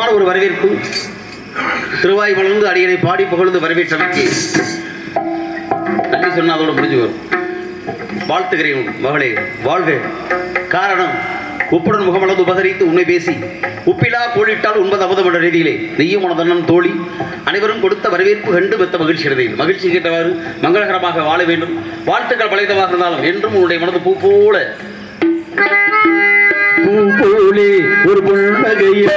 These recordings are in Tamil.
அற்புதமான ஒரு வரவேற்பு. திருவாய் மலர்ந்து அடியனை பாடி புகழ்ந்து வரவேற்றமைக்கு நன்றி சொன்ன அதோடு முடிஞ்சு வரும். வாழ்த்துகிறேன் மகளே, வாழ்க. காரணம், உப்புடன் முகமளந்து உபசரித்து உண்மை பேசி உப்பிலா கோழிட்டால் உண்பது அமுதம் என்ற ரீதியிலே நெய்யும் உனதன்னம் தோழி அனைவரும் கொடுத்த வரவேற்பு கண்டு பெற்ற மகிழ்ச்சி அடைந்தேன். மகிழ்ச்சி கேட்டவாறு மங்களகரமாக வாழ வேண்டும். வாழ்த்துக்கள் பழைத்தவாக இருந்தாலும் என்றும் உன்னுடைய மனது பூ போல ஒரு புன்னகையில்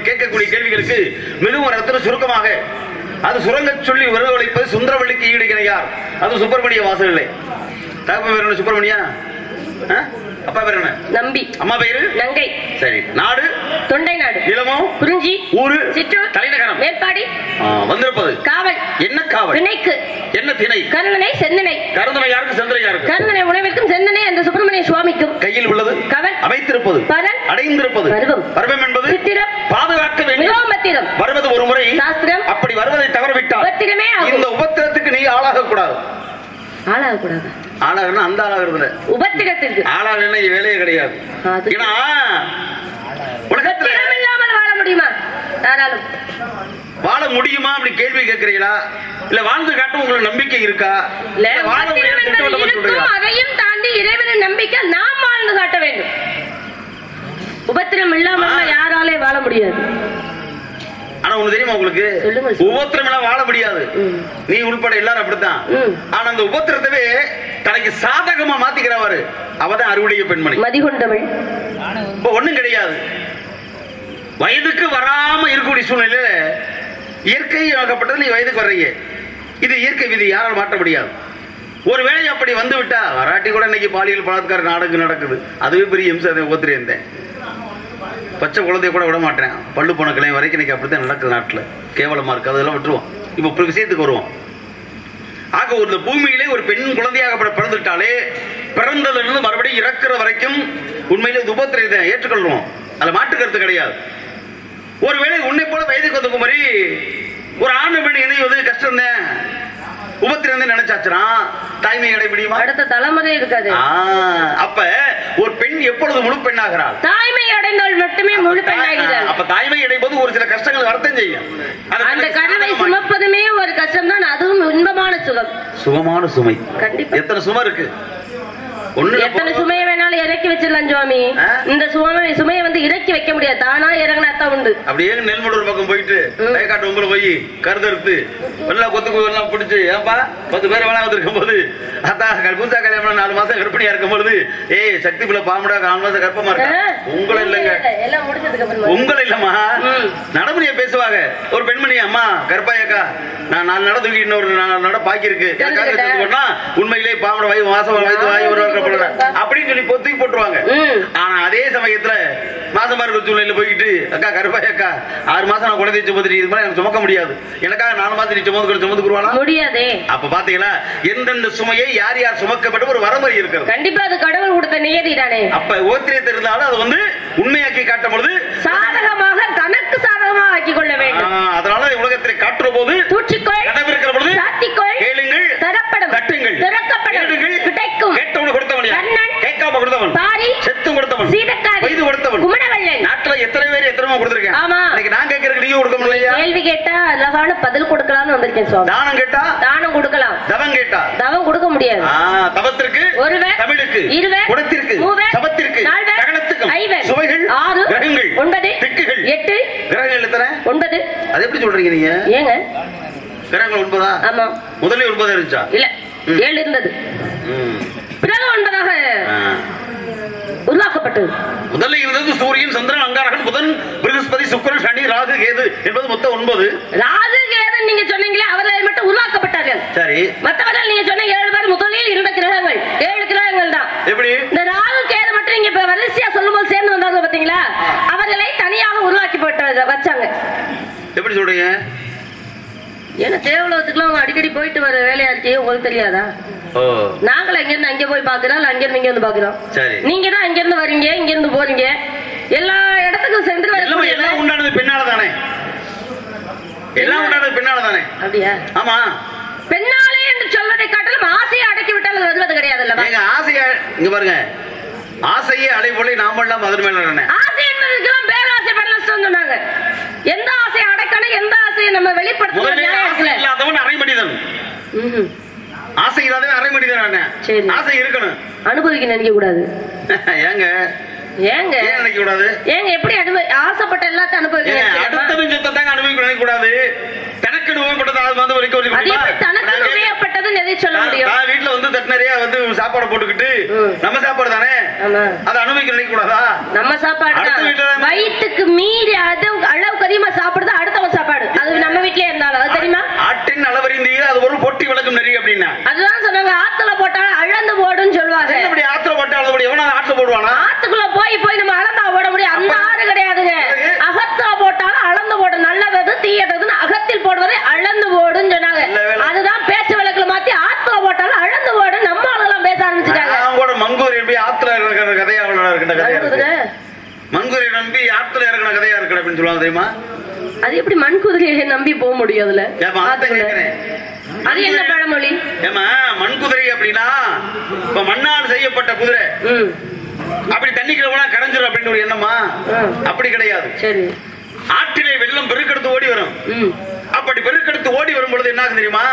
கேட்கக்கூடிய கேள்விகளுக்கு மிகவும் ரத்தின சுருக்கமாக அது சுரங்க சொல்லி வரவழைப்பது சுந்தரவள்ளிக்கு ஈடுகிறார். அது சுப்பிரமணிய வாசல் இல்லை. தகப்ப பேர் என்ன? சுப்பிரமணியா. அப்பா பேர் என்ன? நம்பி. அம்மா பேரு நங்கை. சரி. நாடு தொண்டை நாடு. நிலமோ குறிஞ்சி. ஊரு சிற்றூர். தலைநகரம் மேற்பாடி. வந்திருப்பது காவல். என்ன காவல்? திணைக்கு. என்ன திணை? கருணனை செந்தனை. கருணனை யாருக்கு? செந்தனை யாருக்கு? கருணனை உணவிற்கும் செந்தனை அந்த சுப்பிரமணிய சுவாமிக்கும். கையில் உள்ளது கவல். அமைத்திருப்பது பரன். அடைந்திருப்பது பருவம். பருவம் என்பது சித்திரம். பாதுகாக்க வேண்டும் மத்திரம். வருவது ஒரு முறை சாஸ்திரம். அப்படி வருவதை தவறவிட்டால் இந்த உபத்திரத்துக்கு நீ ஆளாக கூடாது. ஆளாக கூடாது. ஆளாகனா அந்த ஆளாகிறது உபத்திரத்திற்கு. ஆளாகனா வேலையே கிடையாது. ஏன்னா உலகத்துல வாழ முடியுமா? யாராலும் வாழ முடியுமா அப்படி கேள்வி கேட்கிறீங்களா? இல்ல வாழ்ந்து காட்டும் உங்களுக்கு நம்பிக்கை இருக்கா? அதையும் தாண்டி இறைவனின் நம்பிக்கை நாம் வாழ்ந்து காட்ட வேண்டும். உபத்திரம் இல்லாம யாராலே வாழ முடியாது. ஆனா ஆனா ஒண்ணு தெரியுமா உங்களுக்கு, உபத்திரம் எல்லாம் வாழ முடியாது, நீ உள்பட எல்லாரும் அப்படித்தான். ஆனா அந்த உபத்திரத்தவே தனக்கு சாதகமா மாத்திக்கிறவாரு அவதான் அறுவடைய பெண்மணி மதிகொண்டவள். இப்ப ஒண்ணும் கிடையாது, வயதுக்கு வராம இருக்கக்கூடிய சூழ்நிலையில இயற்கை ஆகப்பட்டது. நீ வயதுக்கு வர்றீங்க, இது இயற்கை விதி, யாராலும் மாற்ற முடியாது. ஒருவேளை அப்படி வந்து விட்டா வராட்டி கூட இன்னைக்கு பாலியல் பலாத்கார நாடகம் நடக்குது, அதுவே பெரிய இம்சம். ஒத்துறேன், பச்சை குழந்தைய கூட விட மாட்டேன், பல்லு போன கிளை வரைக்கும் இன்னைக்கு அப்படித்தான் நடக்குது நாட்டுல. கேவலமா இருக்கு, அதெல்லாம் விட்டுருவோம். இப்ப விஷயத்துக்கு வருவோம். ஆக ஒரு பூமியிலே ஒரு பெண் குழந்தையாக பிறந்துட்டாலே பிறந்ததுல இருந்து மறுபடியும் இறக்குற வரைக்கும் உண்மையிலே உபத்திரத்தை ஏற்றுக்கொள்றோம், அதுல மாற்று கருத்து கிடையாது. ஒருவேளை உன்னை போல வயதுக்கு வந்த குமரி ஒரு ஆண் பெண் இணைவது கஷ்டம் தான், உபத்திரம் நினைச்சாச்சுனா தாய்மை அடைய முடியுமா? அடுத்த தலைமுறை இருக்காது. அப்ப ஒரு பெண் எப்பொழுது முழு பெண்ணாகிறாள்? தாய்மை அடைந்தால் மட்டுமே முழு பெண்ணாகிறாள். அப்ப தாய்மை அடையும் ஒரு சில கஷ்டங்கள் வருத்தம் செய்யும். அந்த கனவை சுமப்பதுமே ஒரு கஷ்டம் தான், அதுவும் இன்பமான சுகம், சுகமான சுமை. கண்டிப்பா எத்தனை சுமை இருக்கு, எத்தனை சுமையை வேணாலும் இறக்கி வச்சிடலாம் சுவாமி. இந்த சுமையை வந்து இறக்கி வைக்க முடியாது, தானா இறங்கினா உண்டு. அப்படியே நெல்மூடூர் பக்கம் போயிட்டு கைகாட்டு உங்களை போய் கருதறுத்து எல்லாம் கொத்து எல்லாம் பிடிச்சு, ஏன்பா 10 பேர் வேணா வந்திருக்கும் போது அதான் பூசா கல்யாணம் 4 மாசம் கர்ப்பிணியா இருக்கும் பொழுது, ஏய் சக்தி பிள்ளை பாம்புடா 4 மாசம் கர்ப்பமா இருக்க, உங்களை இல்லைங்க, உங்களை இல்லம்மா நடைமுறைய பேசுவாங்க. ஒரு பெண்மணி, அம்மா கர்ப்பாயக்கா நான் 4 நட தூக்கி இன்னொரு 4 நட பாக்கி இருக்கு, உண்மையிலே பாம்புட வாய் மாசம் வயது வாய் ஒரு அப்படின்னு சொல்லி பொத்துக்கி போட்டுருவாங்க. ஆனா அதே சமயத்துல மாசமா இருக்க சூழ்நிலையில போய்கிட்டு, அக்கா கருப்பாய் அக்கா 6 மாசம் நான் குழந்தை சுமந்துட்டு இது மாதிரி எனக்கு சுமக்க முடியாது, எனக்காக 4 மாசம் நீ சுமந்துக்குருவானா முடியாது. அப்ப பாத்தீங்களா எந்தெந்த சுமையை யார் யார் சுமக்கப்பட்ட ஒரு வரமுறை இருக்கிறது. கண்டிப்பா அது கடவுள் கொடுத்த நியதி தானே. அப்ப ஓத்திரியத்தை இருந்தாலும் அது வந்து உண்மையாக்கி காட்டும் பொழுது சாதகமாக தனக்கு சாதகமாக ஆக்கி கொள்ள வேண்டும். அதனால உலகத்தில் காட்டுற போது தூச்சிக்கோள் இருக்கிற பொழுது சாத்திக்கோள், கேளுங்கள் தரப்படும், தட்டுங்கள் திறக்கப்படும், கிடைக்கும், கேட்டவனுக்கு கொடுத்தவன் யார், கேட்காம கொடுத்தவன் பாரி, செத்து கொடுத்தவன் சீதக்காரி, வயது கொடுத்தவன் குமணவள்ளன். நாட்டுல எத்தனை பேர் எத்தனை கொடுத்திருக்கேன். ஆமா, இன்னைக்கு நான் கேட்கறதுக்கு நீங்க கொடுக்க முடியலையா? கேள்வி கேட்டா அழகான பதில் கொடுக்கலாம்னு வந்திருக்கேன் சுவாமி. தானம் கேட்டா தானம் கொடுக்கலாம், தவம் கேட்டா தவம் கொடுக்க முடியாது. தவத்திற்கு ஒருவர், தமிழுக்கு இருவர், குணத்திற்கு மூவர், சபத்திற்கு நால்வர், ககனத்துக்கு ஐவர், சுவைகள் 6, கிரகங்கள் 9, திக்குகள் 8. கிரகங்கள் எத்தனை? 9. அது எப்படி சொல்றீங்க நீங்க? ஏங்க கிரகங்கள் 9? ஆமா, முதல்ல 9 இருந்துச்சா? இல்ல 7 இருந்தது, பிறகு 9ஆக உருவாக்கப்பட்டது. முதல்ல இருந்தது சூரியன், சந்திரன், அங்காரகன், புதன், பிரகஸ்பதி, சுக்கிரன், சனி, ராகு, கேது என்பது மொத்தம் 9. ராகு கேது நீங்க சொன்னீங்களே அவர்கள் மட்டும் உருவாக்கப்பட்டார்கள். சரி, மற்றவர்கள் நீங்க சொன்ன 7 பேர் முதலில் இருந்த கிரகங்கள் 7 கிரகங்கள் தான். எப்படி இந்த ராகு கேது மட்டும் நீங்க இப்ப வரிசையா சொல்லும்போது சேர்ந்து வந்தாங்க பாத்தீங்களா, அவர்களை தனியாக உருவாக்கி போட்டு வச்சாங்க. எப்படி சொல்றீங்க? ஏன்னா தேவலோகத்துக்குலாம் அவங்க அடிக்கடி போயிட்டு வர வேலையாச்சு, உங்களுக்கு தெரியாதா? நாங்களும் அங்க இருந்து அங்க போய் பாக்குறோம், அங்க இருந்து இங்க வந்து பாக்குறோம். நீங்க தான் அங்க இருந்து வரீங்க, இங்க இருந்து போறீங்க, எல்லா இடத்துக்கும் சென்று எல்லாம் உண்டானது பெண்ணால தானே, எல்லாம் உண்டானது பெண்ணால தானே. அப்படியா? ஆமா, பெண்ணாலே என்று சொல்வதை காட்டிலும் ஆசையை அடக்கி விட்டால் வருவது கிடையாது. எங்க ஆசையை இங்க பாருங்க, ஆசையே அலைபொழி நாமெல்லாம் அதன் மேல ஆசை என்பதுக்கெல்லாம் பேராசை பண்ணலாம் சொன்னாங்க. எந்த ஆசையை அடக்கணும், எந்த ஆசையை நம்ம வெளிப்படுத்தவன் அரை மனிதன். ஆசை இல்லாதவன் அரை மனிதன். ஆசை இருக்கணும், அனுபவிக்க நினைக்க கூடாது. ஏங்க ஏங்க நினைக்க கூடாது? ஏங்க எப்படி ஆசைப்பட்ட எல்லாத்தையும் அனுபவிக்க, அடுத்தவன் சொத்தை அனுபவிக்க நினைக்க கூடாது. தனக்கு நோயப்பட்டது அது வந்து தனக்கு நோயப்பட்டது எதை சொல்ல முடியும்? வீட்டுல வந்து நிறைய வந்து சாப்பாடு போட்டுக்கிட்டு நம்ம சாப்பாடு தானே, அதை அனுபவிக்க நினைக்க கூடாதா? நம்ம சாப்பாடு வயிற்றுக்கு மீறி அது அளவுக்கு அதிகமா சாப்பிடுறது அடுத்தவன் சாப்பாடு, அது நம்ம வீட்லயே இருந்தாலும் அது தெரியுமா? ஆட்டின் அளவறிந்தீங்க அது ஒரு பொட்டி விளக்கும் நிறைய அப்படின்னா அதுதான் சொன்னாங்க. ஆத்துல போட்டாலும் அளந்து போடுன்னு சொல்லுவாங்க. அப்படி ஆத்துல போட்டாலும் எவனா ஆத்துல போடுவானா? ஆத்துக்குள்ள போய் போய் நம்ம அளந்தா போட முடியும், அந்த ஆறு கிடையாதுங்க. அகத்துல போட்டாலும் அளந்து போடு, நல்லது தீயதுன்னு அகத்தில் போடுவதை அளந்து போடுன்னு சொன்னாங்க. அதுதான் பேச்சு வழக்குல மாத்தி ஆத்துல போட்டாலும் அளந்து போடு நம்ம ஆளுலாம் பேச ஆரம்பிச்சுட்டாங்க. மங்கூரி நம்பி ஆத்துல இருக்கிற கதையா இருக்கிற மங்கூரி நம்பி ஆத்துல இருக்கிற கதையா இருக்கிற அப்படின்னு சொல்லுவாங்க தெரியுமா? அது எப்படி மண்குதிரையை நம்பி போக முடியும்? அதுல அது என்ன பழமொழி? ஏமா மண்குதிரை அப்படின்னா மண்ணால் செய்யப்பட்ட குதிரை, அப்படி தண்ணிக்குள்ள போனா கரைஞ்சிரும் அப்படின்னு ஒரு எண்ணமா? அப்படி கிடையாது. சரி, ஆற்றிலே வெள்ளம் பெருக்கெடுத்து ஓடி வரும். அப்படி பெருக்கெடுத்து ஓடி வரும் பொழுது என்ன ஆகும் தெரியுமா?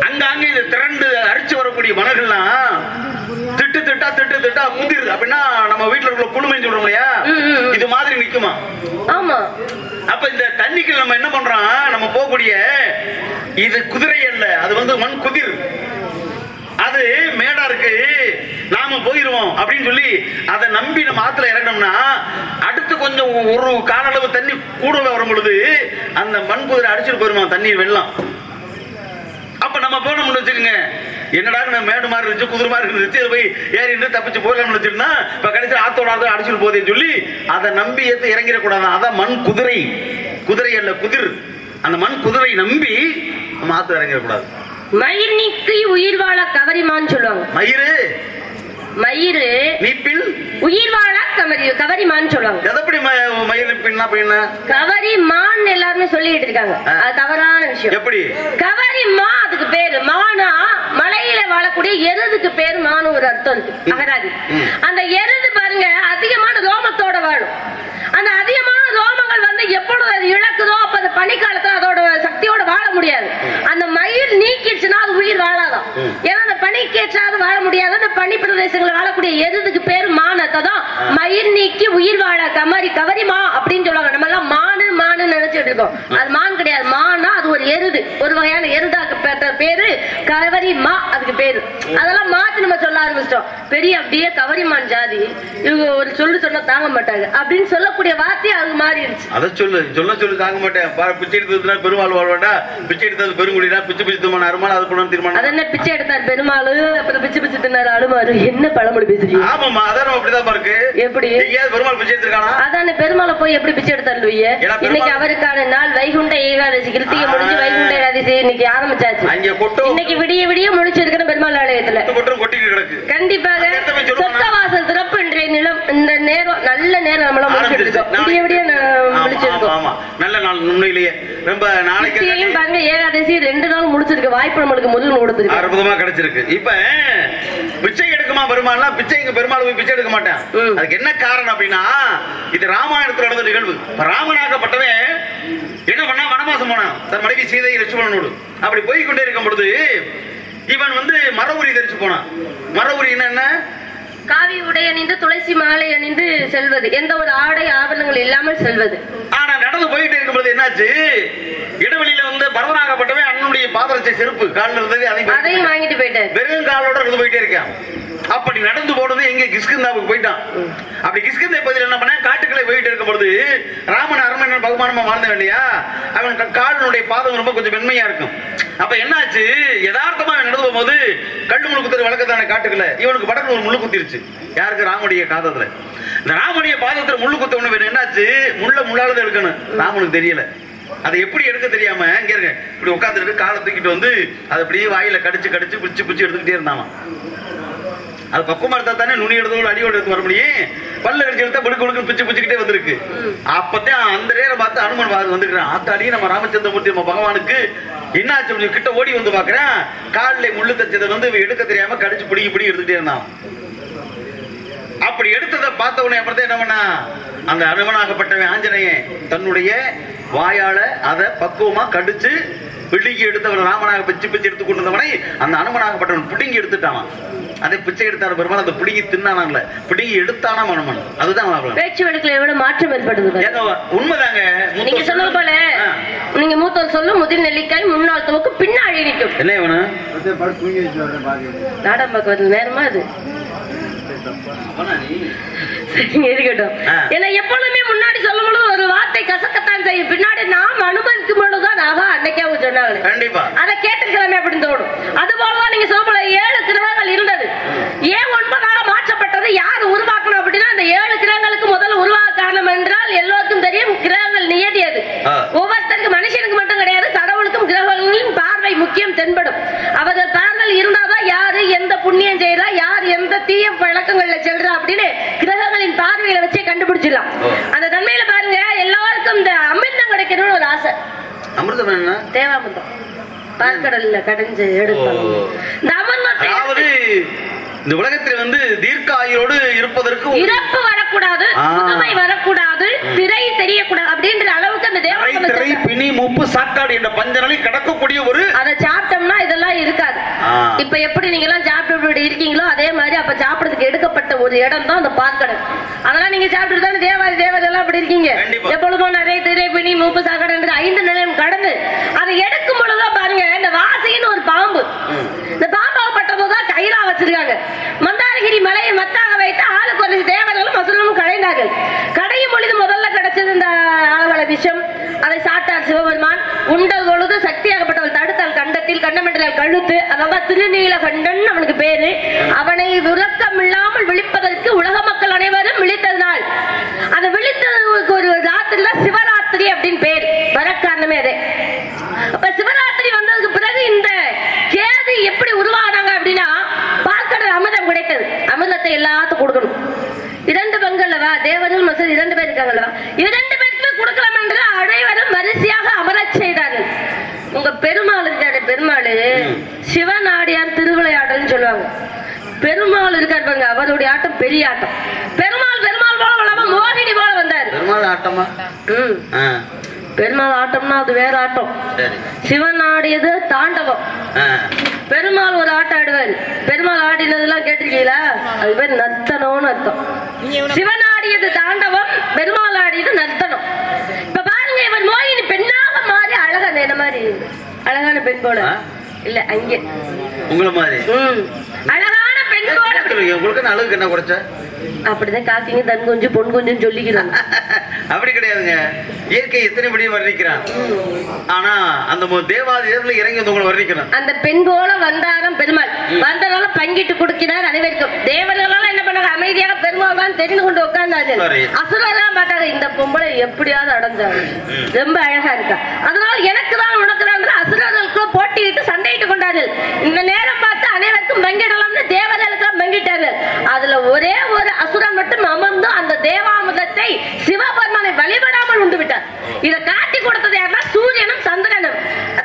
அங்க இது திரண்டு அரிச்சு வரக்கூடிய மணல்கள்லாம் திட்டு திட்டா திட்டு திட்டா முந்திருது. அப்படின்னா நம்ம வீட்டுல உள்ள குழுமைன்னு சொல்றோம் இல்லையா, இது மாதிரி நிக்குமா? ஆமா, அப்ப இந்த தண்ணிக்கு நம்ம என்ன பண்றோம், நம்ம போகக்கூடிய இது குதிரை அல்ல, அது வந்து மண் குதிர், அது மேடா இருக்கு, நாம போயிருவோம் அப்படின்னு சொல்லி அதை நம்பி நம்ம ஆத்துல இறங்கணும்னா அடுத்து கொஞ்சம் ஒரு கால அளவு தண்ணி கூட வரும் பொழுது அந்த மண் குதிரை அடிச்சுட்டு போயிருமா தண்ணீர் வெள்ளம். அப்ப நம்ம போனோம்னு வச்சுக்கோங்க, என்னடா மேடு மாதிரி இருந்துச்சு குதிரை மாதிரி இருந்துச்சு போய் ஏறிட்டு தப்பிச்சு போயிடலாம்னு வச்சுருந்தா இப்ப கடைசியில் ஆத்தோட அடிச்சுட்டு போதேன்னு சொல்லி அதை நம்பி ஏற்று இறங்கிடக்கூடாது. அதான் மண் குதிரை, குதிரை அல்ல குதிர். அந்த மண் குதிரை நம்பி நம்ம ஆத்துல இறங்கிடக்கூடாது. மயிர் நீக்கி உயிர் வாழ கவரிமான்னு சொல்லுவாங்க. மயிறு நீப்பில் உயிர் வாழ கவரிமான்னு சொல்லுவாங்க. எதப்படி மயிர் நீப்பின்னா கவரிமான் எல்லாருமே சொல்லிட்டு இருக்காங்க, அது தவறான விஷயம். எப்படி கவரிமா அதுக்கு பேரு மானா, மலையில வாழக்கூடிய எருதுக்கு பேரு மானு ஒரு அர்த்தம் இருக்கு அகராதி. அந்த எருது பாருங்க அதிகமான ரோமத்தோட வாழும். அந்த அதிகமான ரோமங்கள் வந்து எப்பொழுது அது இழக்குதோ அப்ப அந்த பனிக்காலத்துல அதோட சக்தியோட வாழ முடியாது. அந்த மயிர் நீக்கிடுச்சுன்னா அது உயிர் வாழாதான். ஏன்னா அந்த பனிக்கேற்றாது வாழ முடியாது. அந்த பனி பிரதேசங்களில் வாழக்கூடிய எருதுக்கு பேர் மானத்தான் மயிர் நீக்கி உயிர் வாழ கவரிமா அப்படின்னு சொல்லுவாங்க. நம்ம எல்லாம் மானு மானு நினைச்சிட்டு இருக்கோம், அது மான் கிடையாது. மானா அது ஒரு எருது, ஒரு வகையான எருதாக்கு பேரு கவரிமா, அதுக்கு பேரு. அதெல்லாம் மாத்தி நம்ம சொல்ல ஆரம்பிச்சிட்டோம். பெரிய அப்படியே கவரிமான் ஜாதி இவங்க ஒரு சொன்னா தாங்க மாட்டாங்க அப்படின்னு சொல்லக்கூடிய வார்த்தை அது மாறிடுச்சு. அதை சொல்லி தாங்க மாட்டேன். பிச்சை எடுத்ததுனா பெருமாள் வாழ்வாடா, பிச்சை எடுத்தது பெருங்குடினா, பிச்சை பிச்சை திமான அருமாள், அது கூட தீர்மானம். அது என்ன பிச்சை எடுத்தார் பெருமாள், அப்புறம் பிச்சை பிச்சை தின்னாரு அழுமாறு, என்ன பழமொழி பேசுறீங்க? ஆமாமா, அதான் அப்படிதான் இருக்கு. எப்படி பெருமாள் பிச்சை எடுத்திருக்கானா? அதான பெருமாளை போய் எப்படி பிச்சை எடுத்தாரு? இன்னைக்கு அவருக்கான நாள் வைகுண்ட ஏகாதசி, கிருத்திகை முடிஞ்சு வைகுண்ட ஏகாதசி இன்னைக்கு ஆரம்பிச்சாச்சு. இன்னைக்கு விடிய விடிய முடிச்சிருக்கிற பெருமாள் ஆலயத்துல கண்டிப்பாக சொர்க்கவாசல் திறப்பு இன்றைய நிலம். இந்த நேரம் நல்ல நேரம் நம்மளாம் முடிச்சிருக்கோம், விடிய விடிய முடிச்சிருக்கோம். நல்ல நாள் உண்மையிலேயே. ரொம்ப நாளைக்கு பாருங்க ஏகாதசி 2 நாள் முடிச்சிருக்கு. வாய்ப்பு நம்மளுக்கு முதல் கொடுத்துருக்கு, அற்புதமா கிடைச்சிருக்கு. இப்ப பிச்சை எடுக்குமா பெருமாள்னா பிச்சை இங்க பெருமாள் போய் பிச்சை எடுக்க மாட்டேன். அதுக்கு என்ன காரணம் அப்படின்னா இது ராமாயணத்துல நடந்த நிகழ்வு. ராமனாகப்பட்டவன் என்ன பண்ணா வனவாசம் போனான் தன் மனைவி சீதை லட்சுமணனோடு. அப்படி போய் கொண்டே இருக்கும் பொழுது இவன் வந்து மரவுரி தரிச்சு போனான். மரவுரி என்ன? காவி உடை அணிந்து துளசி மாலை அணிந்து செல்வது, எந்த ஒரு ஆடை ஆவணங்கள் இல்லாமல் செல்வது. ஆனா நடந்து போயிட்டே இருக்கும் பொழுது என்னாச்சு, இடைவெளியில வந்து பரதனாகப்பட்டவன் அண்ணனுடைய பாதரட்சை செருப்பு காலில் இருந்தது, அதையும் வாங்கிட்டு போயிட்டேன். வெறும் காலோட இருந்து போயிட்டே இருக்கான். அப்படி நடந்து போனது எங்க கிஷ்கிந்தாவுக்கு போயிட்டான். அப்படி கிஷ்கிந்தை பகுதியில் என்ன பண்ண, காட்டுக்களை போயிட்டு இருக்கும் பொழுது ராமன் அரண்மனை பகுமானமா வாழ்ந்தவன் இல்லையா, அவன் காலினுடைய பாதம் ரொம்ப கொஞ்சம் மென்மையா இருக்கும். அப்ப என்னாச்சு, யதார்த்தமா நடந்து போகும்போது கல்லு முள்ளு குத்துற வழக்கத்தான காட்டுக்குள்ள இவனுக்கு படகு ஒரு முள்ளு குத்திருச்சு. யாருக்கு? ராமனுடைய காதத்துல. இந்த ராமனுடைய பாதத்துல முள்ளு குத்தவன என்னாச்சு, முள்ளாலதான் எடுக்கணும். ராமனுக்கு தெரியல. அதை எப்படி எடுக்க தெரியாம இங்க இருங்க இப்படி உட்காந்துட்டு காலை தூக்கிட்டு வந்து அதை அப்படியே வாயில கடிச்சு கடிச்சு பிடிச்சு பிடிச்சு எடுத்துக்கிட்டே இருந்தான். அது பக்குவமா எடுத்தா தானே நுனி எடுத்து அடியோடு எடுத்து வர முடியும். பல்ல கடிச்சு எடுத்தா பிடிக்கு பிச்சு பிச்சுக்கிட்டே வந்திருக்கு. அப்பதான் அந்த நேரம் பார்த்து அனுமன் வந்துக்கிறான். ஆத்தாடி நம்ம ராமச்சந்திரமூர்த்தி நம்ம பகவானுக்கு என்ன ஆச்சு, கிட்ட ஓடி வந்து பாக்குறேன், காலில் முள்ளு தச்சதை வந்து எடுக்க தெரியாம கடிச்சு பிடி எடுத்துட்டே இருந்தான். அப்படி எடுத்ததை பார்த்த உடனே அப்புறம் என்ன பண்ணா, அந்த அனுமனாகப்பட்டவன் ஆஞ்சநேயன் தன்னுடைய வாயால அதை பக்குவமா கடிச்சு பிடிங்கி எடுத்தவன், ராமனாக பிச்சு பிச்சு எடுத்து கொண்டு வந்தவனை அந்த அனுமனாகப்பட்டவன் பிடுங்கி எடுத்துட்டான். அதை பிச்சை எடுத்தான பெருமாள் அந்த பிடுங்கி தின்னானான்ல, பிடுங்கி எடுத்தானா மனுமன். அதுதான் பேச்சு வழக்குல எவ்வளவு மாற்றம் ஏற்படுது. உண்மைதாங்க. நீங்க சொன்னது போல நீங்க மூத்தவர் சொல்லும் முதல் நெல்லிக்காய் முன்னாள் துவக்கு பின்னாடி நிற்கும். என்ன வேணும் நாடம் பார்க்க நேரமா அது இருக்கட்டும். ஏன்னா எப்பொழுதுமே முன்னாடி சொல்லும் பொழுது ஒரு வார்த்தை கசக்கத்தான் செய்யும், பின்னாடி நாம் அனுபவிக்கும் பொழுதுதான் அன்னைக்கே சொன்னாங்க. கண்டிப்பா அதை கேட்டுக்கலாமே அப்படின்னு தோணும். அது போலதான் நீங்க சொல்ல 7 கிரகங்கள் இருந்தது. ஏன் 9ஆக மாற்றப்பட்டது, யார் உருவாக்கணும் அப்படின்னா அந்த 7 கிரகங்களுக்கு முதல்ல உருவாக்க காரணம் என்றால் எல்லோருக்கும் தெரியும், கிரகங்கள் நியதியது. ஒவ்வொருத்தருக்கு மனுஷனுக்கு மட்டும் கிடையாது, கடவுளுக்கும் கிரகங்களின் பார்வை முக்கியம் தென்படும். அவர்கள் பார்வை இருந்தாதான் யாரு எந்த புண்ணியம் செய்யறா, யார் எந்த தீய பழக்கங்கள்ல செல்றா அப்படின்னு கிரகங்களின் பார்வையில வச்சே கண்டுபிடிச்சிடலாம். அந்த தன்மையில பாருங்க, எல்லாருக்கும் இந்த அமிர்தம் கிடைக்கணும்னு ஒரு ஆசை. அமிர்தம் என்ன? தேவாமிர்தம் பார்க்கடல்ல கடைஞ்சு எடுப்பாங்க. இந்த அமிர்தத்தை இந்த உலகத்தில் வந்து தீர்க்க ஆயுளோடு இருப்பதற்கு இறப்பு வரக்கூடாது, புதுமை வரக்கூடாது, திரை தெரியக்கூடாது அப்படின்ற அளவுக்கு அந்த தேவதை பிணி மூப்பு சாக்காடு என்ற பஞ்சனலை கடக்கக்கூடிய ஒரு அதை சாப்பிட்டோம்னா இதெல்லாம் இருக்காது. இப்ப எப்படி நீங்க எல்லாம் சாப்பிட்டு இருக்கீங்களோ அதே மாதிரி அப்ப சாப்பிடறதுக்கு எடுக்கப்பட்ட ஒரு இடம் தான் அந்த பாற்கடல். அதெல்லாம் நீங்க சாப்பிட்டு தானே தேவாதி தேவதை எல்லாம் அப்படி இருக்கீங்க. எப்பொழுதும் நிறைய திரை பிணி மூப்பு சாக்கடை 5 நிலையம் கடந்து அதை எடுக்கும் பொழுதுதான் பாருங்க இந்த வாசின்னு ஒரு பாம்பு, இந்த பாம்பாகப்பட்டதான் கையிலா வச்சிருக்காங்க. மந்தாரகிரி மலையை மத்தாக வைத்து ஆளுக்கு ஒரு தேவர்களும் அசுரனும் கடைந்தார்கள். கடையும் பொழுது முதல்ல கிடைச்சது இந்த ஆளவள விஷம். அதை சாட்டார் சிவபெருமான். உண்டல் பொழுது சக்தியாகப்பட்டவள் தடுத்தால் கண்டத்தில் கண்டமண்டலால் கழுத்து, அதாவது திருநீல கண்டன் அவனுக்கு பேரு. அவனை விளக்கம் இல்லாமல் விழிப்பதற்கு உலக மக்கள் அனைவரும் விழித்ததனால் அந்த விழித்ததுக்கு ஒரு ராத்திரி தான் சிவராத்திரி அப்படின்னு பேர் வர காரணமே அதே. அப்ப சிவராத்திரி வந்ததுக்கு பிறகு இந்த கேது எப்படி உருவானாங்க அப்படின்னா பார்க்கறது அமிர்தம் கிடைத்தது. அமிர்தத்தை எல்லாத்துக்கும் கொடுக்கணும். 2 பங்கல்லவா தேவர்கள் மசூல் 2 பேர் இருக்காங்கல்லவா, 2 பேருக்கு கொடுக்கலாம் என்று அனைவரும் வரிசையாக அமரச் செய்தார்கள். உங்க பெருமாள் இருக்காரு, பெருமாள் சிவநாடியார் திருவிளையாடல் சொல்லுவாங்க. பெருமாள் இருக்காரு பாருங்க, அவருடைய ஆட்டம் பெரிய ஆட்டம். பெருமாள் பெருமாள் போல வளமா மோகினி போல வந்தாரு. பெருமாள் ஆட்டமா? பெருமாள் ஆட்டம்னா அது வேற ஆட்டம். சிவன் ஆடியது தாண்டவம். பெருமாள் ஒரு ஆட்டம் ஆடுவார். பெருமாள் ஆடினதெல்லாம் கேட்டிருக்கீங்களா? அது பேர் நர்த்தனம்னு அர்த்தம். சிவன் ஆடியது தாண்டவம், பெருமாள் ஆடியது நர்த்தனம். இப்ப பாருங்க, இவன் மோகினி பெண்ணாக மாறி அழகா என்ன மாதிரி அழகான பெண் போல இல்ல, அங்கே உங்களை மாதிரி அழகான பெண் போல. உங்களுக்கு அழகுக்கு என்ன குறைச்ச? அப்படிதான் காக்கிங்க தன் கொஞ்சம் பொன் கொஞ்சம் சொல்லிக்கிறாங்க. அப்படி கிடையாதுங்க. இயற்கை எத்தனை படி வர்ணிக்கிறான். ஆனா அந்த தேவாதி தேவர்கள் இறங்கி வந்து உங்களை வர்ணிக்கிறான். அந்த பெண் போல வந்தாரம் பெருமாள் வந்ததால பங்கிட்டு கொடுக்கிறார் அனைவருக்கும். தேவர்களால என்ன பண்ணாங்க, அமைதியாக பெருமாள் தான் தெரிந்து கொண்டு உட்கார்ந்தாரு. அசுரதான் பார்த்தாங்க, இந்த பொம்பளை எப்படியாவது அடைஞ்சாங்க, ரொம்ப அழகா இருக்கா, அதனால எனக்கு தான் உனக்கு தான் அசுரர்களுக்கு போட்டியிட்டு சண்டையிட்டு கொண்டார்கள். இந்த நேரம் பார்த்து அனைவருக்கும் பங்கிடலாம்னு தேவர்களுக்கு பங்கிட்டார்கள். அதுல ஒரே ஒரு அசுரன் மட்டும் அமர்ந்து அந்த தேவாமிர்தத்தை சிவபெருமானை வழிபடாமல் உண்டு விட்டார். இதை காட்டி கொடுத்தது யாருன்னா சூரியனும் சந்திரனும்.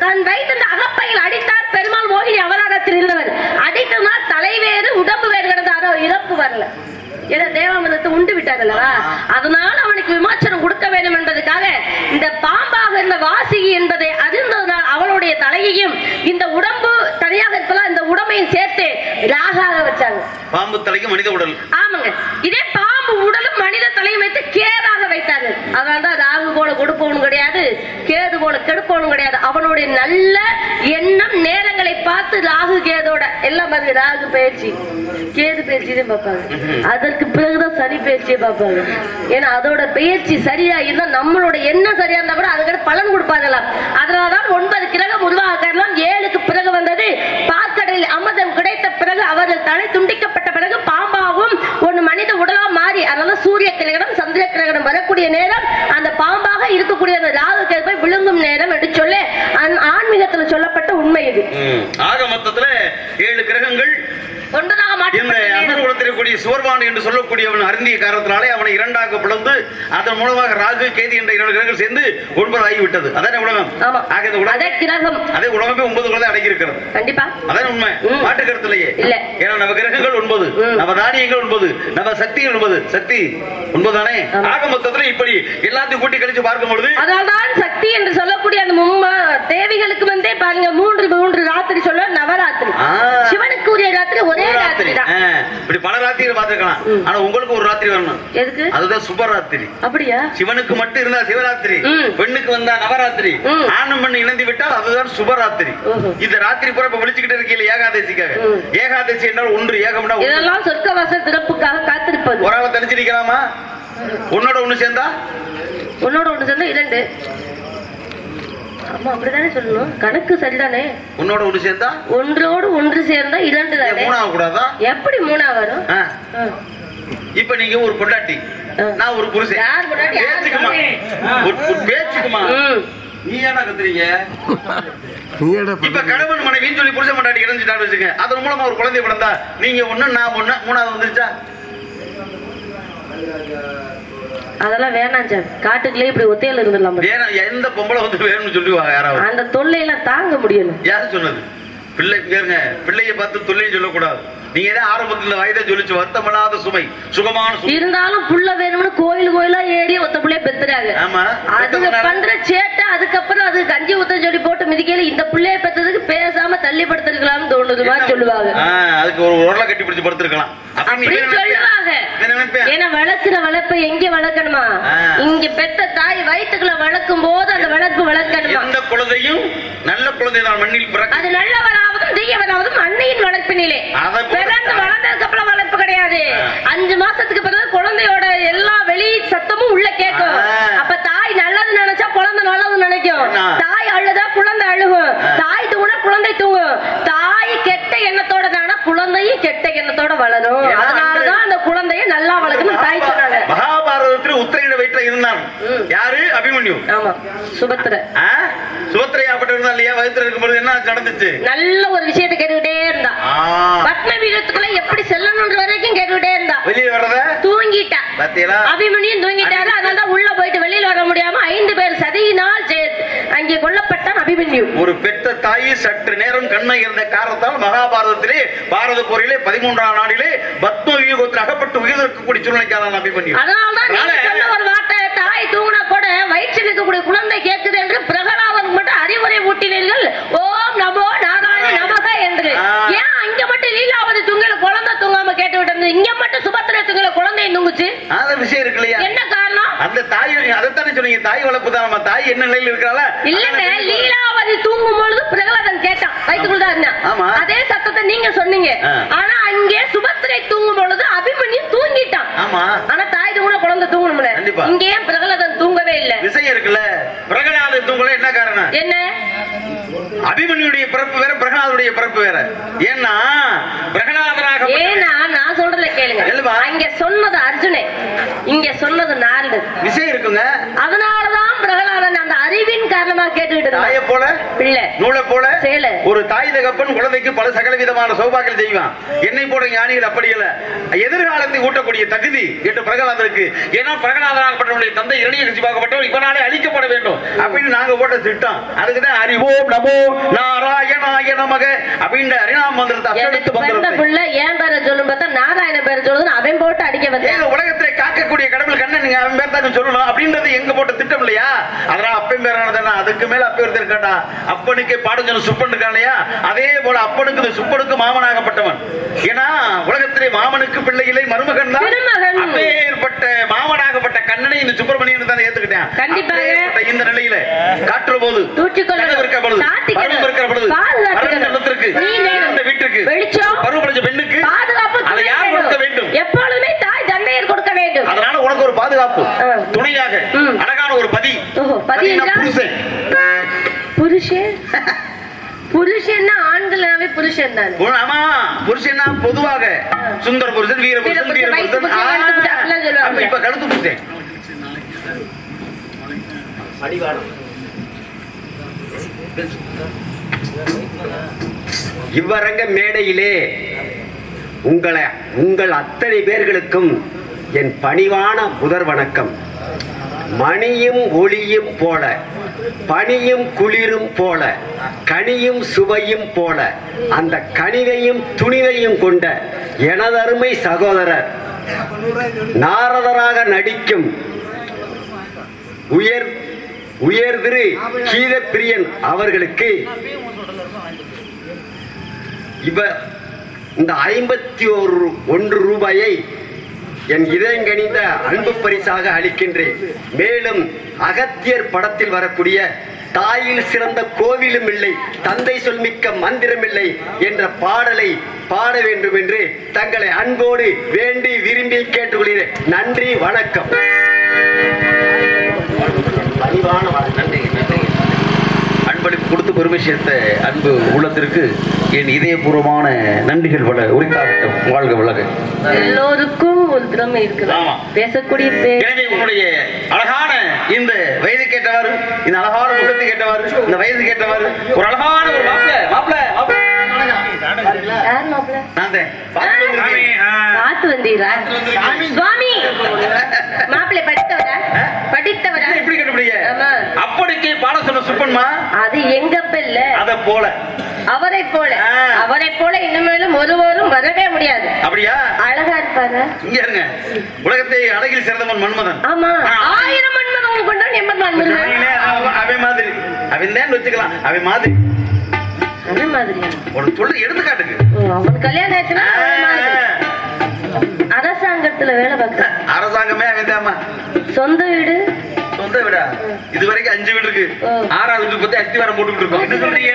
தன் வைத்து இந்த அகப்பையில் அடித்தார் பெருமாள். மோகினி அவதாரத்தில் இருந்தவர். அடித்தனால் தலை வேறு உடம்பு வேறு கிடந்தாரோ, இறப்பு வரல. ஏன்னா தேவாமிர்தத்தை உண்டு விட்டார்களா, அதனால அவனுக்கு விமோச்சனம் கொடுக்க வேண்டும் என்பதற்காக இந்த பாம்பாக இருந்த வாசிகி என்பதை அறிந்ததனால் அவளுடைய தலையையும் இந்த உடம்பு தனியாக இருப்பதால் இந்த உடம்பையும் சேர்த்து ராகாக வச்சாங்க. பாம்பு தலைக்கு மனித உடல். ஆமாங்க, இதே பாம்பு உடலும் மனித தலையும் வைத்து கேதாக வைத்தார்கள். அதனால்தான் ராகு போல கொடுப்பவனும் கிடையாது, கேது போல கெடுப்பவனும் கிடையாது. அவனுடைய நல்ல எண்ணம் நேரங்களை பார்த்து ராகு கேதோட எல்லாம் பாருங்க. ராகு பயிற்சி கேது பயிற்சியும் பார்ப்பாங்க. அதற்கு பிறகுதான் சனி பயிற்சியை பார்ப்பாங்க. ஏன்னா அதோட பயிற்சி சரியா இருந்தா நம்மளோட எண்ணம் சரியா இருந்தா கூட அதுக்கு பலன் கொடுப்பாங்களாம். அதனாலதான் 9 கிரகம் உருவாக்கலாம். 7க்கு பிறகு வந்தது பார்க்கடலில் அமிர்தம் கிடைத்த பிறகு அவர்கள் தலை துண்டிக்கப்பட்ட பிறகு பாம்பாகவும் ஒன்னு மனித உடலா மாறி, அதனால சூரிய கிரகணம் சந்திர கிரகணம் வரக்கூடிய நேரம் அந்த பாம்பாக இருக்கக்கூடிய அந்த ராகு கேது போய் விழுங்கும் நேரம் என்று சொல்ல ஆன்மீகத்தில் சொல்லப்பட்ட உண்மை இது. ஆக மொத்தத்துல 7 கிரகங்கள் சிவர்வான் என்று சொல்லக்கூடியவன் அருந்திய காரணத்தினாலே அவனை 2ஆக பிளந்து அதன் மூலமாக ராகு கேது என்ற 2 கிரகங்கள் சேர்ந்து 9 ஆகிவிட்டது. அதான உலகம். அதே உலகமே 9 குழந்தை அடங்கி இருக்கிறது. கண்டிப்பா அதான் உண்மை, மாற்று கருத்திலேயே. ஏன்னா நவ கிரகங்கள் 9, நவ தானியங்கள் 9, நவ சக்திகள் 9, சக்தி 9 தானே. ஆக மொத்தத்தில் இப்படி எல்லாத்தையும் கூட்டி கழிச்சு பார்க்கும் பொழுது அதனால்தான் சக்தி என்று சொல்லக்கூடிய அந்த தேவிகளுக்கு வந்தே பாருங்க 3 ராத்திரி சொல்ல நவராத்திரி. சிவனுக்கு உரிய ராத்திரி ஒரே ராத்திரி தான். இப்படி பல ராத்திரி பார்த்திருக்கலாம். ஆனா உங்களுக்கு ஒரு ராத்திரி வரணும். எதுக்கு? அதுதான் சுபராத்திரி. அப்படியா? சிவனுக்கு மட்டும் இருந்தா சிவராத்திரி, பெண்ணுக்கு வந்தா நவராத்திரி, ஆணும் பெண்ணு இணைந்து விட்டால் அதுதான் சுபராத்திரி. இந்த ராத்திரி பூரா இப்ப விழிச்சுக்கிட்டு இருக்கீங்க ஏகாதசிக்காக. ஏகாதசி என்றால் 1 ஏகம்னா இதெல்லாம் சொர்க்கவாசல் திறப்புக்காக காத்திருப்பது. ஒரு ஆளை தெரிஞ்சிருக்கலாமா? உன்னோட ஒண்ணு சேர்ந்தா 2. ஆமா அப்படிதானே சொல்லணும், கணக்கு சரிதானே. உன்னோட ஒன்று சேர்ந்தா ஒன்றோடு ஒன்று சேர்ந்தா 2 தானே. 3 ஆக கூடாதா? எப்படி 3 வரும்? இப்ப நீங்க ஒரு பொண்டாட்டி, நான் ஒரு புருஷன். யார் பொண்டாட்டி? பேச்சுக்குமா, ஒரு பேச்சுக்குமா. நீ ஏன்னா கத்துறீங்க? இப்ப கணவன் மனைவின்னு சொல்லி புருஷன் பொண்டாட்டி இணைஞ்சிட்டான்னு வச்சுக்க, அதன் மூலமா ஒரு குழந்தை பிறந்தா நீங்க ஒண்ணு நான் ஒண்ணு 3ஆவது வந்துருச்சா? அதெல்லாம் வேணாம் சார், காட்டுக்குள்ளே இப்படி ஒத்தையில இருந்துடலாம். எந்த பொம்பளை வந்து வேணும்னு சொல்லுவாங்க யாராவது? அந்த தொல்லையெல்லாம் தாங்க முடியல. யாரு சொன்னது? பிள்ளைய பார்த்து தொல்லையும் சொல்லக்கூடாது. நீங்க ஏதாவது ஆரம்பத்துல வயதை சொல்லிச்சு வருத்தமில்லாத சுமை சுகமான இருந்தாலும் புள்ள வேணும்னு கோயிலா ஏறி ஒத்த பிள்ளைய பெத்துறாங்க. ஆமா, அது பண்ற சேட்டை. அதுக்கப்புறம் அது கஞ்சி ஊத்த சொல்லி போட்டு மிதிக்கையில இந்த பிள்ளைய பெற்றதுக்கு பேசாம தள்ளி படுத்திருக்கலாம்னு தோணுதுமா சொல்லுவாங்க. அதுக்கு ஒரு உரலை கட்டி பிடிச்சு படுத்திருக்கலாம் அப்படி சொல்லுவாங்க. ஏன்னா வளர்க்கிற வளர்ப்பை எங்க வளர்க்கணுமா? இங்க பெத்த தாய் வயிற்றுக்குள்ள வளர்க்கும் போது அந்த வளர்ப்பு வளர்க்கணுமா? எந்த குழந்தையும் நல்ல குழந்தை தான் மண்ணில் பிறக்க. அது நல்லவராவதும் தீயவராவதும் அன்னையின் வளர்ப்பினிலே. பிறந்து வளர்ந்ததுக்கு அப்புறம் வளர்ப்பு கிடையாது. 5 மாசத்துக்கு பிறகு குழந்தையோட எல்லா வெளி சத்தமும் உள்ள கேட்கும். அப்ப தாய் நல்லது நினைச்சா குழந்தை நல்லது நினைக்கும். தாய் அழுதா குழந்தை அழுகும். தாய் தூங்கினா குழந்தை தூங்கும். தாய் கெட்ட எண்ணத்தோட தானா குழந்தையும் கெட்ட எண்ணத்தோட வளரும். அதனாலதான் அந்த குழந்தைய நல்லா வளர்க்கணும் தாய் சொன்னாங்க. மகாபாரதத்தில் உத்திரையிட வயிற்றுல இருந்தான் யாரு? அபிமன்யு. ஆமா, சுபத்திரை. சுபத்திரையாப்பட்ட இருந்தா இல்லையா? வயிற்றுல இருக்கும்போது என்ன நடந்துச்சு? நல்ல ஒரு விஷயத்தை கேட்டுக்கிட்டே இருந்தா. பத்ம வீரத்துக்குள்ள எப்படி செல்லணும்ன்ற வரைக்கும் கேட்டுக்கிட்டே இருந்தா. வெளியே வர்றத தூங்கிட்டா. அபிமன்யும் தூங்கிட்டாரு. அதனாலதான் உள்ள போயிட்டு வெளியில வர முடியாம 5 பேர் சதியினால் அங்கே கொல்லப்பட்டான் அபிமன்யு. ஒரு பெற்ற தாய் சற்று நேரம் கண்ணை இருந்த காரணத்தால் மகாபாரதத்திலே பாரத போரிலே 13ஆம் நாளிலே பத்ம வியூகத்தில் அகப்பட்டு உயிரிழக்கக்கூடிய சூழ்நிலைக்கான அபிமன்யு. அதனாலதான் சொன்ன ஒரு வார்த்தை, தாய் தூங்கினா கூட வயிற்றில் இருக்கக்கூடிய குழந்தை கேட்குது என்று பிரகலாதன் மட்டும் அறிவுரை ஊட்டினீர்கள். ஓம் நமோ நாராயண நமக என்று. ஏன் அங்க மட்டும் லீலாவதி தூங்கல குழந்தை தூங்காம கேட்டு விட்டது, இங்க மட்டும் சுபத்திரை தூங்கல குழந்தை தூங்குச்சு? அந்த விஷயம் இருக்கு இல்லையா? என்ன காரணம்? அந்த தாய் அதைத்தானே சொன்னீங்க, தாய் வளர்ப்பு தான். நம்ம தாய் என்ன நிலையில் இருக்கிறாளா? இல்லங்க, லீலாவதி தூங்கும் பொழுது பிரகலாதன் கேட்டான், வயிற்றுக்குள்ள இருந்தான். அதே சத்தத்தை நீங்க சொன்னீங்க. ஆனா அங்கே சுபத்திரை தூங்கும் பொழுது அபிமன்யு தூங்கிட்டான். ஆனா தாய் தூங்கல குழந்தை தூங்கணும்ல. இங்கே பிரகலாதன் தூங்கவே இல்லை. விஷயம் இருக்குல்ல, பிரகலாதன் தூங்கல. என்ன காரணம்? என்ன? அபிமன்யுடைய பிறப்பு வேற, பிரகலாதனுடைய பிறப்பு வேற. ஏன்னா பிரகலாதனாக நான் சொல்றத கேளுங்க. அங்க சொன்னது அர்ஜுனே, இங்க சொன்னது நாரதன். விஷயம் இருக்குங்க. அதனாலதான் பிரகலாதன் அந்த அறிவின் காரணமா கேட்டுக்கிட்டு தாயை போல பிள்ளை, நூலை போல சேலை. ஒரு தாய் தகப்பன் குழந்தைக்கு பல சகல விதமான சௌபாக்கியம் செய்வான். என்னை போல ஞானிகள் அப்படி இல்ல. எதிர்காலத்தை ஊட்டக்கூடிய தகுதி என்று பிரகலாதனுக்கு. ஏன்னா பிரகலாதனாகப்பட்டவனுடைய தந்தை இரணியகசிபாகப்பட்டவர் இவனாலே அழிக்கப்பட வேண்டும் அப்படின்னு நாங்க போட்ட திட்டம். அதுக்குதான் அறிவோம் நமோ நாராயணாய நமக அப்படின்ற அரிநாம மந்திரத்தை அச்சடித்து வந்தோம். புள்ள ஏன் பேரை சொல்லும் பார்த்தா நாராயண பேரை சொல்லுது, அவன் போட்டு அடிக்க வந்து உலகத்தை காக்கக்கூடிய கடவுள் கண்ணன், நீங்க அவன் பேர் தான் சொல்லணும் அப்படின்றது எங்க போட்ட திட்டம் இல்லையா? அதனால அப்பன் பேரானதானா, அதுக்கு மேல அப்ப இருக்காண்டா. அப்பனுக்கு பாடுஞ்சன சுப்பன் இருக்கான் இல்லையா? அதே போல அப்பனுக்கு சுப்பனுக்கு மாமனாகப்பட்டவன். ஏன்னா உலகத்திலே மாமனுக்கு பிள்ளை இல்லை, மருமகன் தான். அப்பேற்பட்ட மாமனாகப்பட்ட கண்ணனை இந்த சுப்பிரமணியன் தான் ஏத்துக்கிட்டேன். கண்டிப்பாக இந்த நிலையில காட்டுற போது இருக்கிற பொழுது வீட்டுக்கு பருவமடைஞ்ச பெண்ணுக்கு அதை யார் கொடுக்க வேண்டும்? எப்பொழுதுமே தாய் தந்தையர் கொடுக்க வேண்டும். அதனால உனக்கு ஒரு பாதுகாப்பு துணையாக அழகான ஒரு பதி. புருஷன் புருஷன் ஆண்களாவே புருஷன் தான். ஆமா, புருஷன் பொதுவாக சுந்தர புருஷன், வீர புருஷன், வீர புருஷன். இப்ப கழுத்து புருஷன் இவ்வரங்க மேடையிலே உங்கள் அத்தனை பேர்களுக்கும் என் பணிவான முதற் வணக்கம். மணியும் ஒளியும் போல, பனியும் குளிரும் போல, கனியும் சுவையும் போல, அந்த கனிவையும் துணிவையும் கொண்ட எனதருமை சகோதரர் நாரதராக நடிக்கும் உயர் திரு கீதப்பிரியன் அவர்களுக்கு இந்த 51 ரூபாயை என் இதயங்கணிந்த அன்பு பரிசாக அளிக்கின்றேன். மேலும் அகத்தியர் படத்தில் வரக்கூடிய தாயில் சிறந்த கோவிலும் இல்லை, தந்தை சொல்மிக்க மந்திரம் இல்லை என்ற பாடலை பாட வேண்டும் என்று தங்களை அன்போடு வேண்டி விரும்பி கேட்டுக்கொள்கிறேன். நன்றி, வணக்கம். அன்பளிப்பு கொடுத்து பெருமை சேர்த்த அன்பு உள்ளத்திற்கு என் இதயபூர்வமான நன்றிகள் பல உரித்தாகட்டும். வாழ்க வளக. எல்லோருக்கும் ஒரு திறமை இருக்கு, பேசக்கூடிய. எனவே உன்னுடைய அழகான இந்த வயது கேட்டவாறு, இந்த அழகான உள்ளத்தை கேட்டவாறு, இந்த வயது கேட்டவாறு ஒரு அழகான ஒரு மாப்பிள்ளை பார்த்து வந்தீரா சுவாமி? மாப்பிள்ளை படித்தவரா? எப்படி கண்டுபிடிக்க? அப்படிக்கே பாட சொன்ன சுப்பன்மா, அது எங்க பிள்ளை. அத போல அவரை போல இனிமேலும் ஒருவரும் வரவே முடியாது. அப்படியா? அழகா இருப்பாரு. இங்க இருங்க, உலகத்தை அழகில் சிறந்தவன் மன்மதன். ஆமா, 1000 மன்மதன் கொண்டவன் எம்பெருமான் முருகன். அதே மாதிரி அவன் தான் வச்சுக்கலாம். அவன் மாதிரி அவன் மாதிரியா? ஒரு சொல்லு எடுத்துக்காட்டுக்கு. அவன் கல்யாணம் ஆச்சுன்னா அரசாங்கத்துல வேலை பார்க்க. அரசாங்கமே அவன் தான்மா. சொந்த வீடு? சொந்த வீடா? இது வரைக்கும் 5 வீடு இருக்கு. 6வது வீட்டு பத்தி அஸ்திவாரம் போட்டுக்கிட்டு இருக்கோம். என்ன சொல்றீங்க?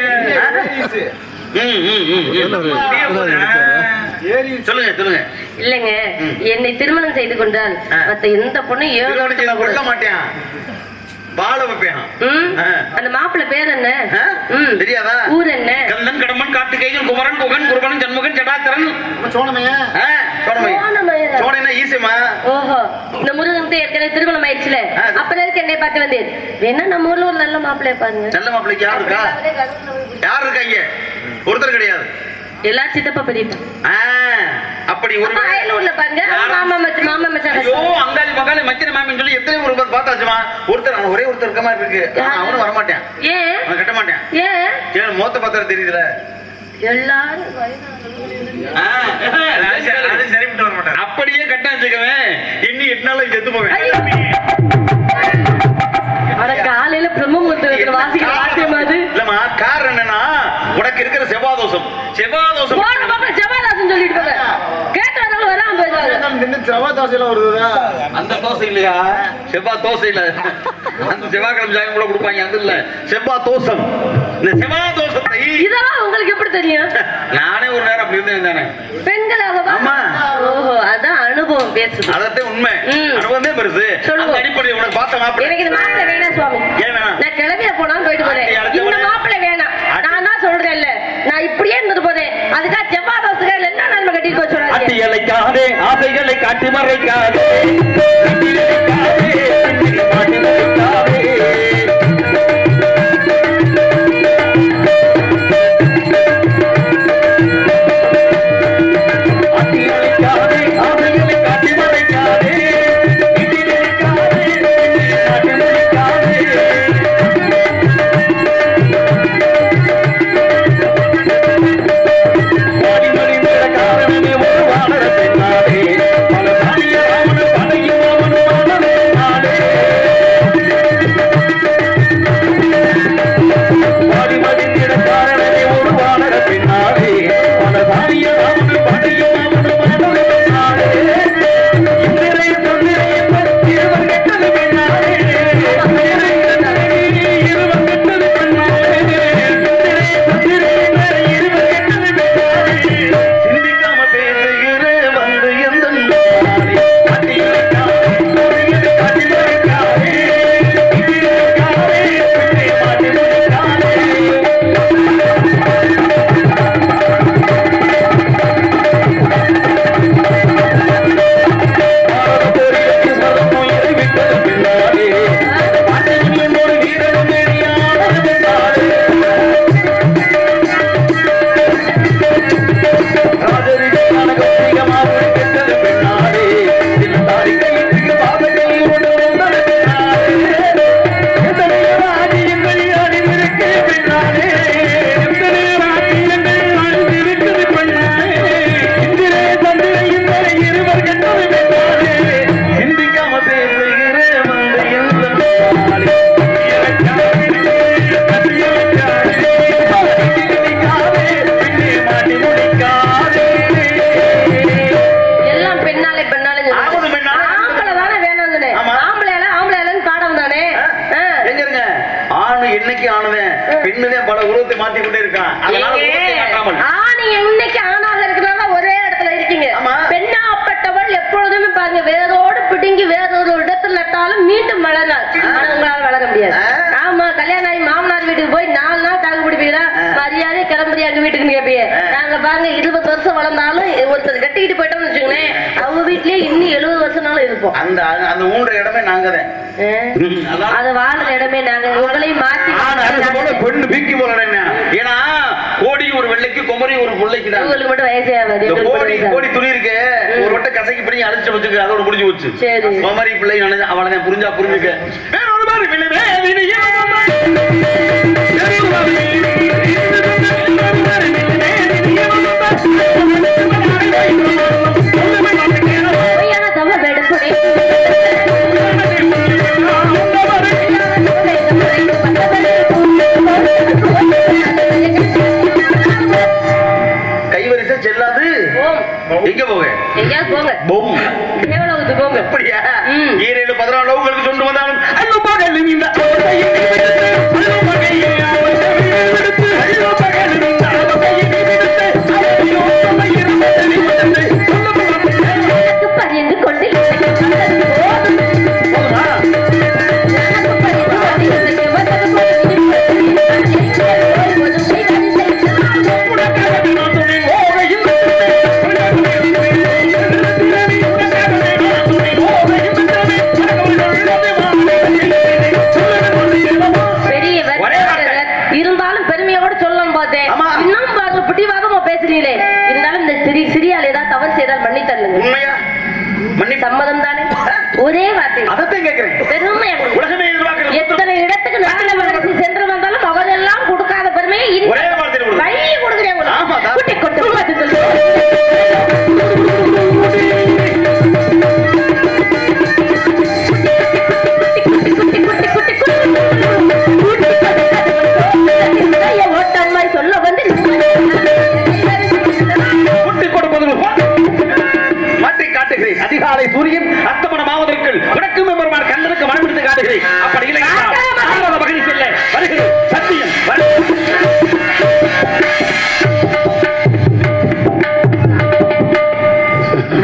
சொல்லுங்க சொல்லுங்க. இல்லங்க, என்னை திருமணம் செய்து கொண்டால் மத்த எந்த பொண்ணும் கொள்ள மாட்டேன், பால வைப்பேன். அந்த மாப்பிள்ளை பேர் என்ன தெரியாதா? ஊர் என்ன? கந்தன், கடம்பன், கார்த்திகேயன், குமரன், குகன், குருபன், ஜன்மகன், ஜடாதரன், சோனமையா. சோனைனா ஈசமா. ஓஹோ, இந்த முருகன் ஏற்கனவே திருமணம் ஆயிடுச்சுல, அப்புறம் எதுக்கு என்னை பார்த்து வந்தேன்? வேணா நம்ம ஊர்ல ஒரு நல்ல மாப்பிள்ளைய பாருங்க. நல்ல மாப்பிள்ளைக்கு யாரு இருக்கா? யாரு இருக்காங்க? ஒருத்தர் கிடையாது. எல்லாரும் சித்தப்பா பெரியப்பா. அப்படி ஒரு அயலூர்ல பாருங்க, மாமா மச்சான், மாமா மச்சான். ஐயோ, அங்காளி மகாளி மச்சன மாமின்னு சொல்லி எத்தனை ஒரு பார்த்தாச்சுமா? ஒருத்தர், ஒரே ஒருத்தர் இருக்க மாதிரி இருக்கு. அவனும் வர மாட்டேன். ஏன்? அவன் கட்ட மாட்டேன். ஏன்? மொத்த பத்திரம் தெரியுதுல. எல்லாரும் சரிப்பட்டு வர மாட்டேன். அப்படியே கட்ட வச்சுக்கவே இன்னி 8 நாள் செத்து போவேன். காலையில பிரம்மமுகூர்த்தத்துல வாசிக்கிற வாத்தியம் அது இல்லம்மா. காரணம் என்னன்னா, உனக்கு இருக்கிற செவ்வாதோஷம். செவ்வாதோஷம் செவ்வாதோஷம் சொல்லிட்டு போங்க. கேட்டாலும் வராம போயிடுவாங்க. செவ்வாதோசையில வருதா? அந்த தோசை இல்லையா? செவ்வாய் தோசை இல்ல. அந்த செவ்வாய்க்கிழமை ஜாயம் கூட கொடுப்பாங்க. அது இல்ல, செவ்வாய் தோஷம். இந்த செவ்வாய் தோஷத்தை இதெல்லாம் உங்களுக்கு எப்படி தெரியும்? நானே ஒரு நேரம் அப்படி இருந்தேன் தானே. பெண்களாக? ஆமா. ஓஹோ, அதான் அனுபவம் பேசுது. அதே உண்மை. அனுபவமே பெருசு. சொல்லுங்க. அடிப்படை உனக்கு பார்த்த மாப்பிள்ளை. எனக்கு இந்த மாப்பிள்ளை வேணாம் சுவாமி. ஏன் வேணாம்? நான் கிளம்பிய போனாலும் போயிட்டு போறேன். இந்த மாப்பிள்ளை வேணாம். நான் தான் சொல்றேன்ல, நான் இப்படியே இருந்துட்டு போறேன். அதுக்காக செவ்வாதோசைகள் என்ன நன்மை கட்டிட்டு வச்சுறாங்க. அட்டியலைக்காதே, ஆசைகளை காட்டி மறைக்காதே. அந்த ஊன்ற இடமே நாங்கதான். அது வாழ்ற இடமே நாங்க. உங்களையும் மாத்தி பொண்ணு பீக்கி போல. ஏன்னா கோடி ஒரு வெள்ளைக்கு, குமரி ஒரு பிள்ளைக்கு தான். உங்களுக்கு மட்டும் வயசே ஆகாது. கோடி துணி இருக்கு. ஒரு வட்ட கசைக்கு பிடிச்சி அழைச்சு வச்சுக்க, அதோட முடிஞ்சு போச்சு. சரி, குமரி பிள்ளை அவளதான் புரிஞ்சா புரிஞ்சுக்க. எங்க போக? எங்கேயாவது போங்க. பொம். தேவலோகத்துக்கு போங்க. அப்படியா? 7-14 உங்களுக்கு கொண்டு வந்தாலும் ஐயோ பகல் இந்த பறிந்து கொண்டு இருந்தாலும் பெருமையோடு சொல்லும் போதே இன்னும் பாருங்க பிடிவாதமா பேசுறீங்களே. இருந்தாலும் இந்த சிறியால் ஏதாவது தவறு செய்தால் மன்னி தள்ளுங்க. உண்மையா? மன்னி சம்மதம் தானே? ஒரே வார்த்தை. அதத்தான் கேட்கிறேன். பெருமையா உலகமே எதிர்பார்க்கிறது. எத்தனை இடத்துக்கு நாட்டில மகரிஷி சென்று வந்தாலும் அவரெல்லாம் கொடுக்காத பெருமையை ஒரே வார்த்தையில் வழி கொடுக்குறேன். குட்டி கொட்டு சொல்ல வந்து மாற்றி காட்டுகிறேன். அதிகாலை சூரியன் அஸ்தமனமாவதற்குள் வடக்கு பெருமான் கண்ணனுக்கு மனமிடுத்து காட்டுகிறேன். அப்படி இல்லை மகனி செல்ல வருகிறேன். சத்தியம்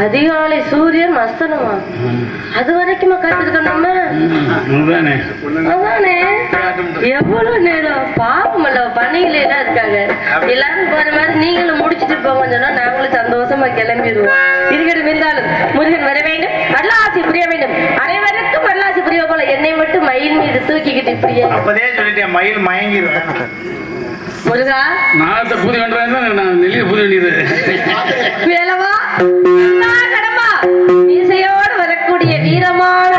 அதிகாலை சூரியன் அஸ்தனமா? அது வரைக்குமா காத்திருக்கோம் நம்ம? அதானே எவ்வளவு நேரம் பாவமல்ல பணியில எல்லாம் இருக்காங்க. எல்லாரும் போற மாதிரி நீங்களும் முடிச்சுட்டு போங்க சொன்னா நாங்களும் சந்தோஷமா கிளம்பிடுவோம். இருக்கட்டும், இருந்தாலும் முருகன் வர வேண்டும், வல்லாசி புரிய வேண்டும். அனைவருக்கும் வல்லாசி புரிய போல என்னை மட்டும் மயில் மீது தூக்கிக்கிட்டு இப்படியே அப்பதே சொல்லிட்டேன். மயில் மயங்கிடும். முருகா நாளத்தை பூதி வேண்டாம், நான் நெல்லிய பூதி வேண்டியது வேலவா கடமா மீசையோடு வரக்கூடிய வீரமான